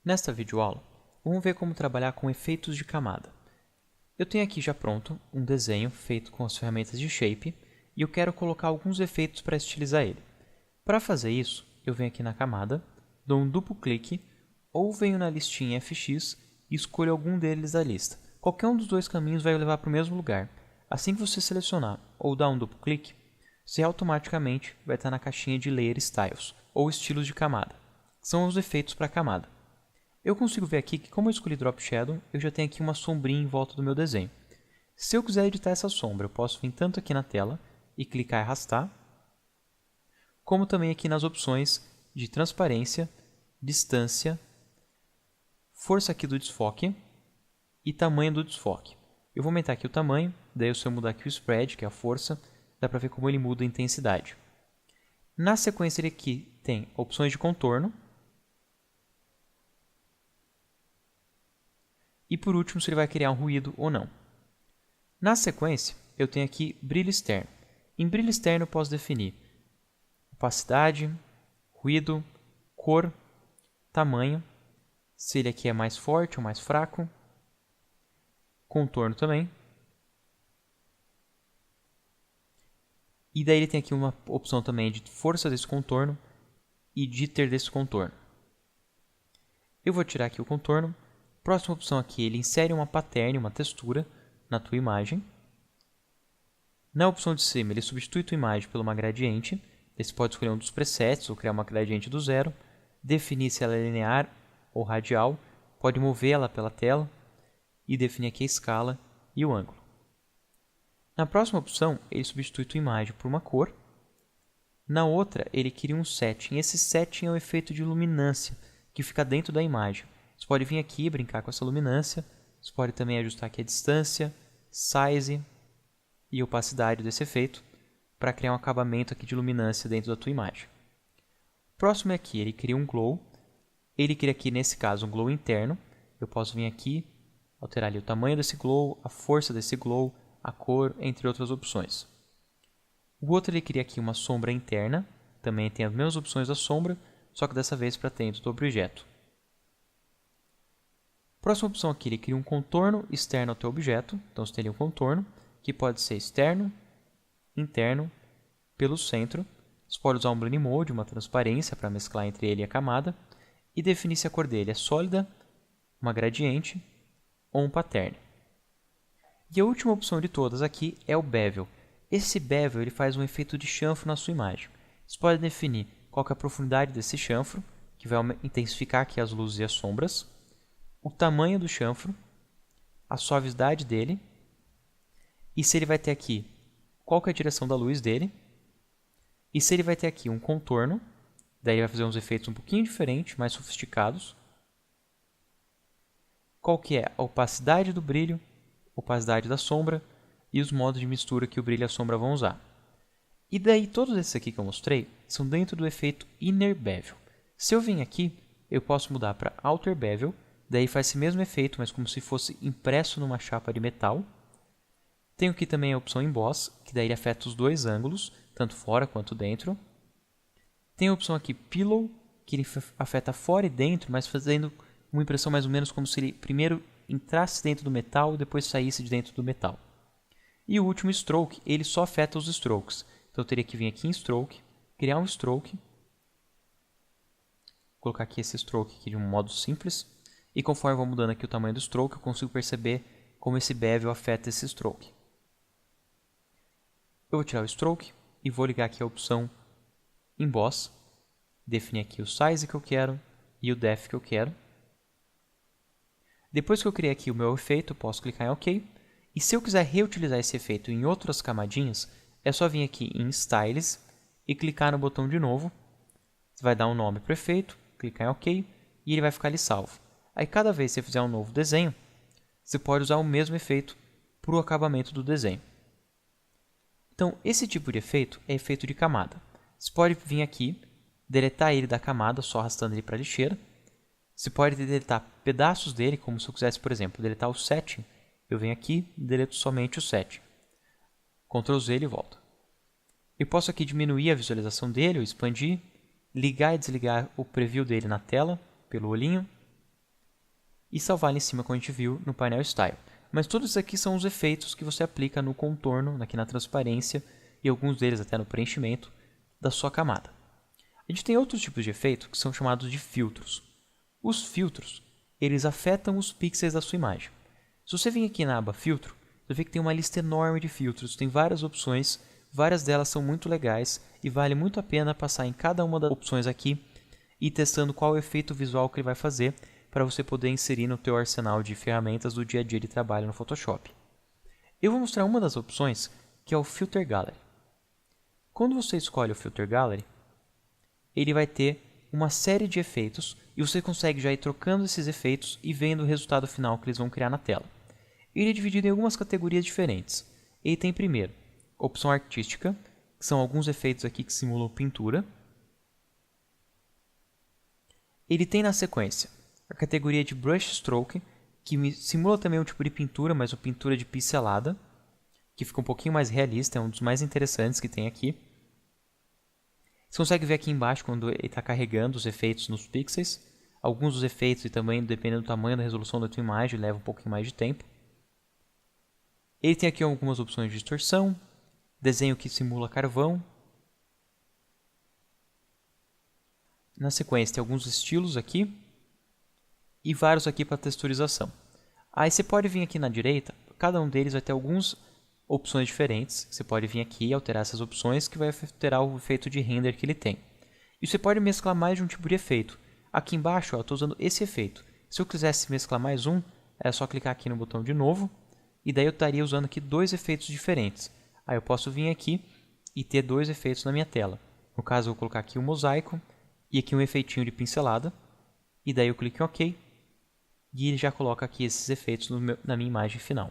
Nesta videoaula, vamos ver como trabalhar com efeitos de camada. Eu tenho aqui já pronto um desenho feito com as ferramentas de Shape e eu quero colocar alguns efeitos para estilizar ele. Para fazer isso, eu venho aqui na camada, dou um duplo clique ou venho na listinha FX e escolho algum deles da lista. Qualquer um dos dois caminhos vai levar para o mesmo lugar. Assim que você selecionar ou dar um duplo clique, você automaticamente vai estar na caixinha de Layer Styles ou estilos de camada. São os efeitos para camada. Eu consigo ver aqui que, como eu escolhi Drop Shadow, eu já tenho aqui uma sombrinha em volta do meu desenho. Se eu quiser editar essa sombra, eu posso vir tanto aqui na tela e clicar e arrastar, como também aqui nas opções de transparência, distância, força aqui do desfoque e tamanho do desfoque. Eu vou aumentar aqui o tamanho, daí se eu mudar aqui o spread, que é a força, dá para ver como ele muda a intensidade. Na sequência ele aqui tem opções de contorno, e por último, se ele vai criar um ruído ou não. Na sequência, eu tenho aqui brilho externo. Em brilho externo, eu posso definir opacidade, ruído, cor, tamanho, se ele aqui é mais forte ou mais fraco, contorno também. E daí ele tem aqui uma opção também de força desse contorno e jitter desse contorno. Eu vou tirar aqui o contorno. Próxima opção aqui, ele insere uma pattern, uma textura, na tua imagem. Na opção de cima, ele substitui tua imagem por uma gradiente. Você pode escolher um dos presets ou criar uma gradiente do zero. Definir se ela é linear ou radial. Pode mover ela pela tela. E definir aqui a escala e o ângulo. Na próxima opção, ele substitui tua imagem por uma cor. Na outra, ele cria um setting. Esse setting é um efeito de luminância que fica dentro da imagem. Você pode vir aqui e brincar com essa luminância. Você pode também ajustar aqui a distância, size e opacidade desse efeito para criar um acabamento aqui de luminância dentro da tua imagem. Próximo aqui, ele cria um glow. Ele cria aqui, nesse caso, um glow interno. Eu posso vir aqui, alterar ali o tamanho desse glow, a força desse glow, a cor, entre outras opções. O outro, ele cria aqui uma sombra interna. Também tem as mesmas opções da sombra, só que dessa vez para dentro do objeto. Próxima opção aqui, ele cria um contorno externo ao teu objeto. Então, você teria um contorno, que pode ser externo, interno, pelo centro. Você pode usar um Blend Mode, uma transparência, para mesclar entre ele e a camada. E definir se a cor dele é sólida, uma gradiente ou um pattern. E a última opção de todas aqui é o Bevel. Esse Bevel ele faz um efeito de chanfro na sua imagem. Você pode definir qual que é a profundidade desse chanfro, que vai intensificar aqui as luzes e as sombras. O tamanho do chanfro, a suavidade dele, e se ele vai ter aqui qual que é a direção da luz dele, e se ele vai ter aqui um contorno, daí vai fazer uns efeitos um pouquinho diferentes, mais sofisticados, qual que é a opacidade do brilho, opacidade da sombra e os modos de mistura que o brilho e a sombra vão usar. E daí todos esses aqui que eu mostrei são dentro do efeito Inner Bevel. Se eu vim aqui, eu posso mudar para Outer Bevel. Daí faz esse mesmo efeito, mas como se fosse impresso numa chapa de metal. Tenho aqui também a opção Emboss, que daí afeta os dois ângulos, tanto fora quanto dentro. Tem a opção aqui Pillow, que ele afeta fora e dentro, mas fazendo uma impressão mais ou menos como se ele primeiro entrasse dentro do metal e depois saísse de dentro do metal. E o último Stroke, ele só afeta os strokes. Então eu teria que vir aqui em Stroke, criar um Stroke, colocar aqui esse Stroke aqui de um modo simples. E conforme eu vou mudando aqui o tamanho do stroke, eu consigo perceber como esse bevel afeta esse stroke. Eu vou tirar o stroke e vou ligar aqui a opção Emboss. Definir aqui o size que eu quero e o depth que eu quero. Depois que eu criei aqui o meu efeito, eu posso clicar em OK. E se eu quiser reutilizar esse efeito em outras camadinhas, é só vir aqui em Styles e clicar no botão de novo. Você vai dar um nome para o efeito, clicar em OK e ele vai ficar ali salvo. Aí, cada vez que você fizer um novo desenho, você pode usar o mesmo efeito para o acabamento do desenho. Então, esse tipo de efeito é efeito de camada. Você pode vir aqui, deletar ele da camada, só arrastando ele para a lixeira. Você pode deletar pedaços dele, como se eu quisesse, por exemplo, deletar o setting. Eu venho aqui e deleto somente o setting. Ctrl Z e volta. Eu posso aqui diminuir a visualização dele, ou expandir, ligar e desligar o preview dele na tela, pelo olhinho. e salvar ali em cima como a gente viu no painel Style. Mas todos esses aqui são os efeitos que você aplica no contorno, aqui na transparência e alguns deles até no preenchimento da sua camada. A gente tem outros tipos de efeito que são chamados de filtros. Os filtros, eles afetam os pixels da sua imagem. Se você vir aqui na aba Filtro, você vê que tem uma lista enorme de filtros, tem várias opções, várias delas são muito legais e vale muito a pena passar em cada uma das opções aqui e ir testando qual é o efeito visual que ele vai fazer para você poder inserir no teu arsenal de ferramentas do dia a dia de trabalho no Photoshop. Eu vou mostrar uma das opções, que é o Filter Gallery. Quando você escolhe o Filter Gallery, ele vai ter uma série de efeitos e você consegue já ir trocando esses efeitos e vendo o resultado final que eles vão criar na tela. Ele é dividido em algumas categorias diferentes. Ele tem primeiro, opção artística, que são alguns efeitos aqui que simulam pintura. Ele tem na sequência a categoria de Brush Stroke, que simula também um tipo de pintura, mas uma pintura de pincelada, que fica um pouquinho mais realista, é um dos mais interessantes que tem aqui. Você consegue ver aqui embaixo quando ele está carregando os efeitos nos pixels. Alguns dos efeitos e também, dependendo do tamanho da resolução da tua imagem, leva um pouquinho mais de tempo. Ele tem aqui algumas opções de distorção, desenho que simula carvão. Na sequência tem alguns estilos aqui e vários aqui para texturização. Aí você pode vir aqui na direita, cada um deles vai ter algumas opções diferentes. Você pode vir aqui e alterar essas opções que vai alterar o efeito de render que ele tem. E você pode mesclar mais de um tipo de efeito. Aqui embaixo eu estou usando esse efeito. Se eu quisesse mesclar mais um, é só clicar aqui no botão de novo. E daí eu estaria usando aqui dois efeitos diferentes. Aí eu posso vir aqui e ter dois efeitos na minha tela. No caso eu vou colocar aqui um mosaico e aqui um efeitinho de pincelada. E daí eu clico em OK. E ele já coloca aqui esses efeitos na minha imagem final.